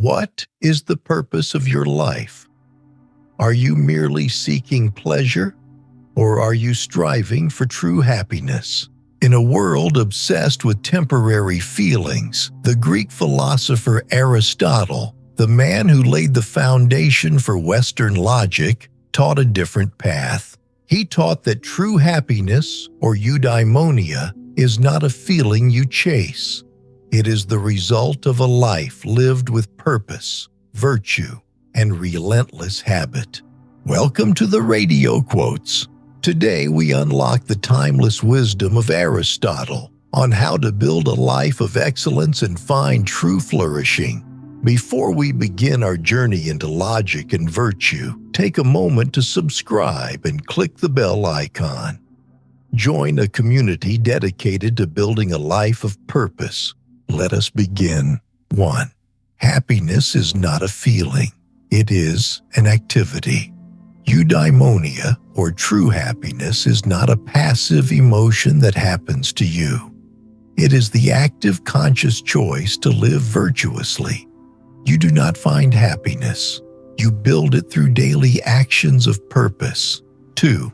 What is the purpose of your life? Are you merely seeking pleasure, or are you striving for true happiness? In a world obsessed with temporary feelings, the Greek philosopher Aristotle, the man who laid the foundation for Western logic, taught a different path. He taught that true happiness, or eudaimonia, is not a feeling you chase. It is the result of a life lived with purpose, virtue, and relentless habit. Welcome to the Radio Quotes. Today we unlock the timeless wisdom of Aristotle on how to build a life of excellence and find true flourishing. Before we begin our journey into logic and virtue, take a moment to subscribe and click the bell icon. Join a community dedicated to building a life of purpose. Let us begin. 1. Happiness is not a feeling. It is an activity. Eudaimonia, or true happiness, is not a passive emotion that happens to you. It is the active, conscious choice to live virtuously. You do not find happiness. You build it through daily actions of purpose. 2.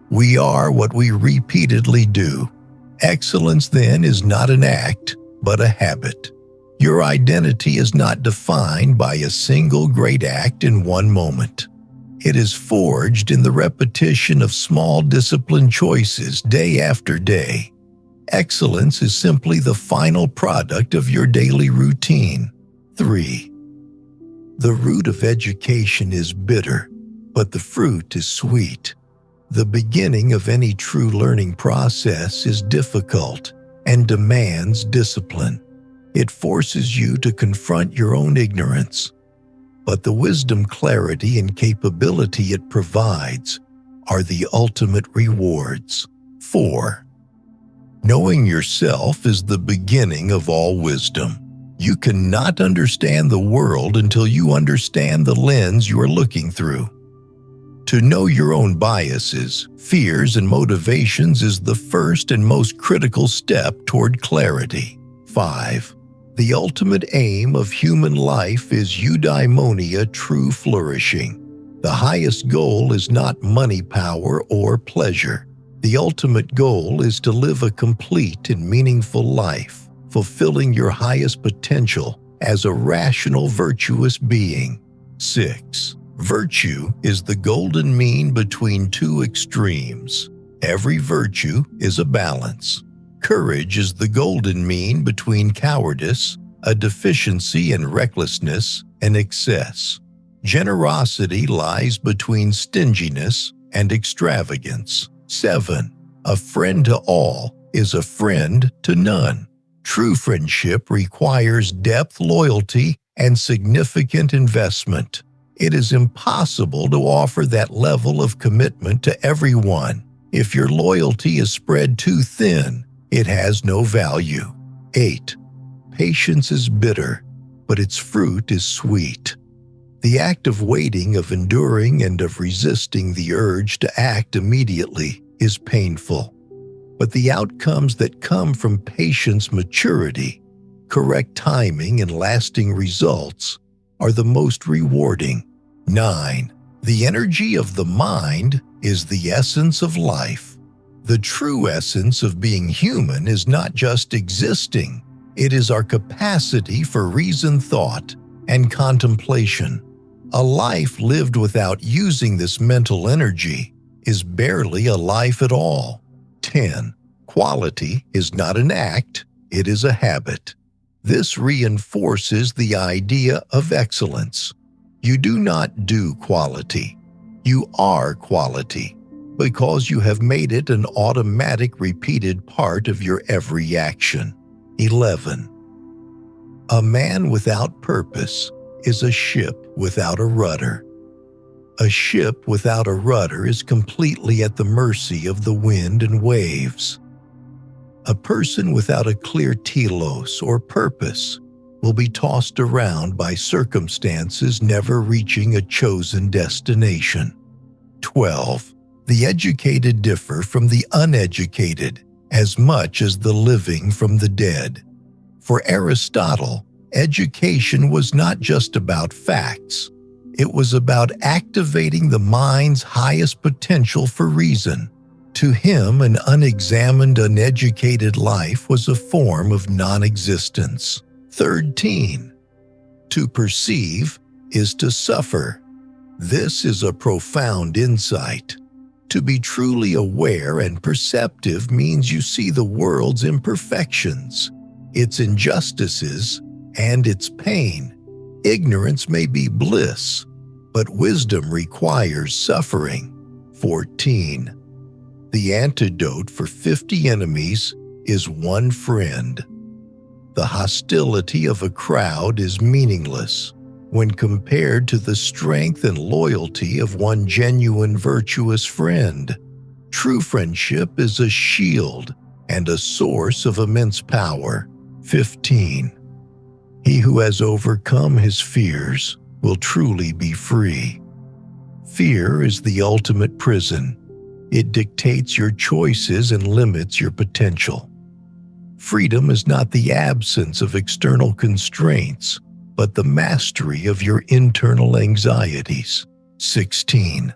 We are what we repeatedly do. Excellence, then, is not an act, but a habit. Your identity is not defined by a single great act in one moment. It is forged in the repetition of small disciplined choices day after day. Excellence is simply the final product of your daily routine. 3. The root of education is bitter, but the fruit is sweet. The beginning of any true learning process is difficult and demands discipline. It forces you to confront your own ignorance. But the wisdom, clarity, and capability it provides are the ultimate rewards. 4. Knowing yourself is the beginning of all wisdom. You cannot understand the world until you understand the lens you are looking through. To know your own biases, fears, and motivations is the first and most critical step toward clarity. 5. The ultimate aim of human life is eudaimonia, true flourishing. The highest goal is not money, power, or pleasure. The ultimate goal is to live a complete and meaningful life, fulfilling your highest potential as a rational, virtuous being. 6. Virtue is the golden mean between two extremes. Every virtue is a balance. Courage is the golden mean between cowardice, a deficiency, and recklessness and excess. Generosity lies between stinginess and extravagance. 7. A friend to all is a friend to none. True friendship requires depth, loyalty, and significant investment. It is impossible to offer that level of commitment to everyone. If your loyalty is spread too thin, it has no value. 8. Patience is bitter, but its fruit is sweet. The act of waiting, of enduring, and of resisting the urge to act immediately is painful. But the outcomes that come from patience, maturity, correct timing, and lasting results are the most rewarding. 9. The energy of the mind is the essence of life. The true essence of being human is not just existing. It is our capacity for reason, thought, and contemplation. A life lived without using this mental energy is barely a life at all. 10. Quality is not an act, it is a habit. This reinforces the idea of excellence. You do not do quality. You are quality, because you have made it an automatic, repeated part of your every action. 11. A man without purpose is a ship without a rudder. A ship without a rudder is completely at the mercy of the wind and waves. A person without a clear telos, or purpose, will be tossed around by circumstances, never reaching a chosen destination. 12. The educated differ from the uneducated as much as the living from the dead. For Aristotle, Education was not just about facts. It was about activating the mind's highest potential for reason. To him, an unexamined, uneducated life was a form of non-existence. 13. To perceive is to suffer. This is a profound insight. To be truly aware and perceptive means you see the world's imperfections, its injustices, and its pain. Ignorance may be bliss, but wisdom requires suffering. 14. The antidote for 50 enemies is one friend. The hostility of a crowd is meaningless when compared to the strength and loyalty of one genuine virtuous friend. True friendship is a shield and a source of immense power. 15. He who has overcome his fears will truly be free. Fear is the ultimate prison. It dictates your choices and limits your potential. Freedom is not the absence of external constraints, but the mastery of your internal anxieties. 16.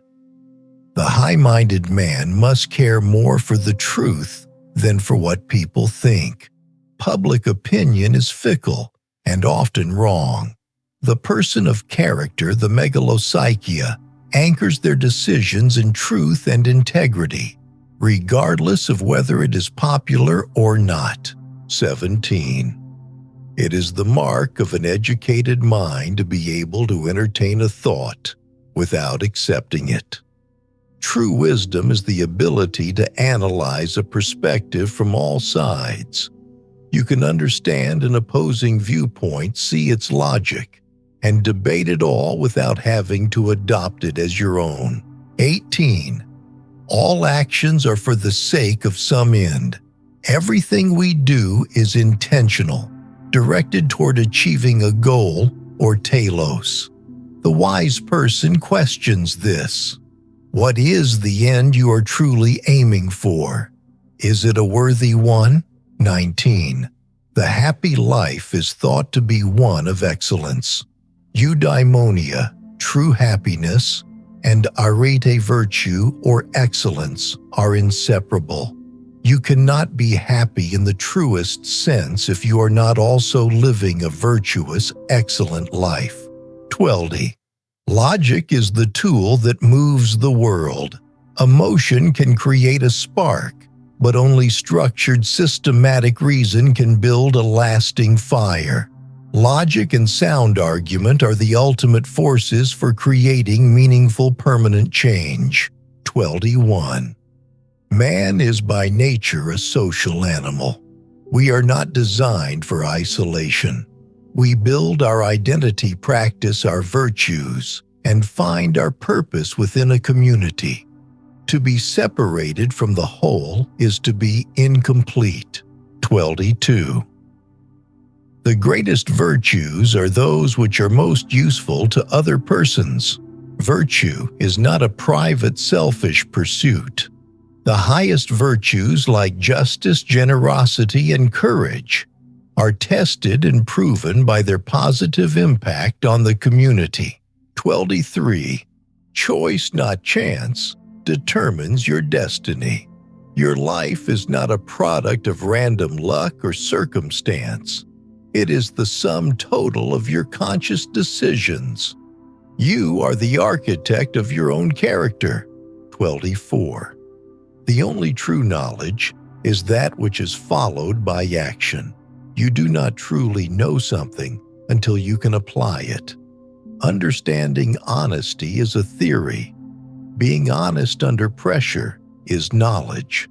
The high-minded man must care more for the truth than for what people think. Public opinion is fickle and often wrong. The person of character, the megalopsychia, anchors their decisions in truth and integrity, regardless of whether it is popular or not. 17. It is the mark of an educated mind to be able to entertain a thought without accepting it. True wisdom is the ability to analyze a perspective from all sides. You can understand an opposing viewpoint, see its logic, and debate it all without having to adopt it as your own. 18. All actions are for the sake of some end. Everything we do is intentional, directed toward achieving a goal or telos. The wise person questions this. What is the end you are truly aiming for? Is it a worthy one? 19. The happy life is thought to be one of excellence. Eudaimonia, true happiness, and arete virtue or excellence are inseparable. You cannot be happy in the truest sense if you are not also living a virtuous, excellent life. 20. Logic is the tool that moves the world. Emotion can create a spark, but only structured, systematic reason can build a lasting fire. Logic and sound argument are the ultimate forces for creating meaningful, permanent change. 21. Man is by nature a social animal. We are not designed for isolation. We build our identity, practice our virtues, and find our purpose within a community. To be separated from the whole is to be incomplete. 22. The greatest virtues are those which are most useful to other persons. Virtue is not a private, selfish pursuit. The highest virtues like justice, generosity, and courage are tested and proven by their positive impact on the community. 23. Choice, not chance, determines your destiny. Your life is not a product of random luck or circumstance. It is the sum total of your conscious decisions. You are the architect of your own character. 24. The only true knowledge is that which is followed by action. You do not truly know something until you can apply it. Understanding honesty is a theory. Being honest under pressure is knowledge.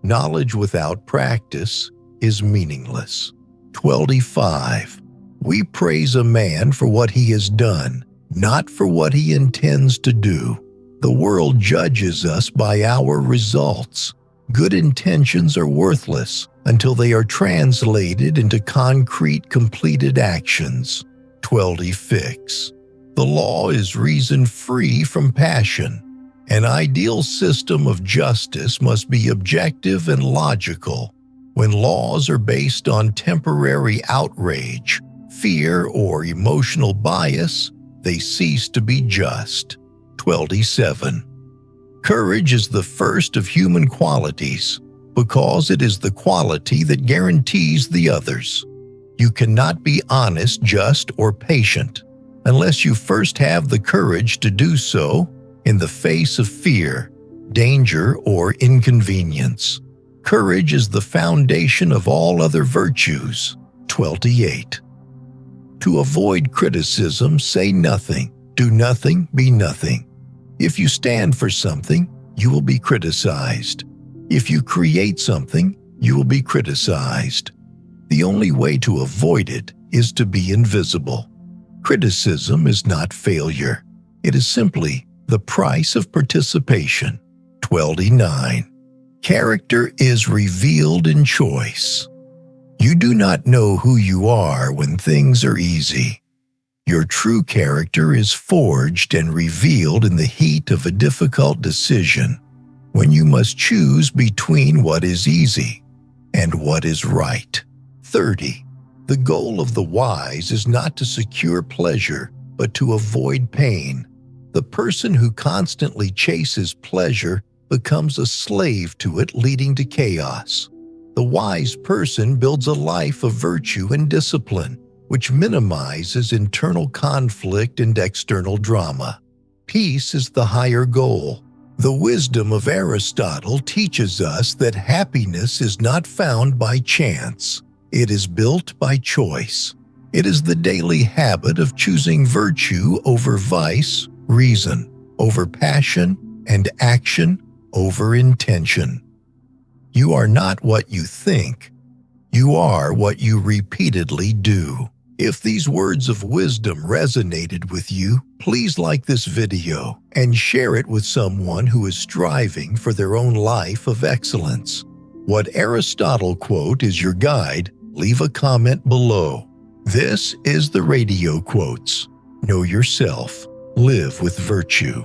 Knowledge without practice is meaningless. 25. We praise a man for what he has done, not for what he intends to do. The world judges us by our results. Good intentions are worthless until they are translated into concrete, completed actions. 26. The law is reason free from passion. An ideal system of justice must be objective and logical. When laws are based on temporary outrage, fear, or emotional bias, they cease to be just. 27. Courage is the first of human qualities because it is the quality that guarantees the others. You cannot be honest, just, or patient unless you first have the courage to do so in the face of fear, danger, or inconvenience. Courage is the foundation of all other virtues. 28. To avoid criticism, say nothing. Do nothing, be nothing. If you stand for something, you will be criticized. If you create something, you will be criticized. The only way to avoid it is to be invisible. Criticism is not failure. It is simply the price of participation. 29. Character is revealed in choice. You do not know who you are when things are easy. Your true character is forged and revealed in the heat of a difficult decision, when you must choose between what is easy and what is right. 30. The goal of the wise is not to secure pleasure, but to avoid pain. The person who constantly chases pleasure becomes a slave to it, leading to chaos. The wise person builds a life of virtue and discipline, which minimizes internal conflict and external drama. Peace is the higher goal. The wisdom of Aristotle teaches us that happiness is not found by chance. It is built by choice. It is the daily habit of choosing virtue over vice, reason over passion, and action over intention. You are not what you think. You are what you repeatedly do. If these words of wisdom resonated with you, please like this video and share it with someone who is striving for their own life of excellence. What Aristotle quote is your guide? Leave a comment below. This is the Radio Quotes. Know yourself. Live with virtue.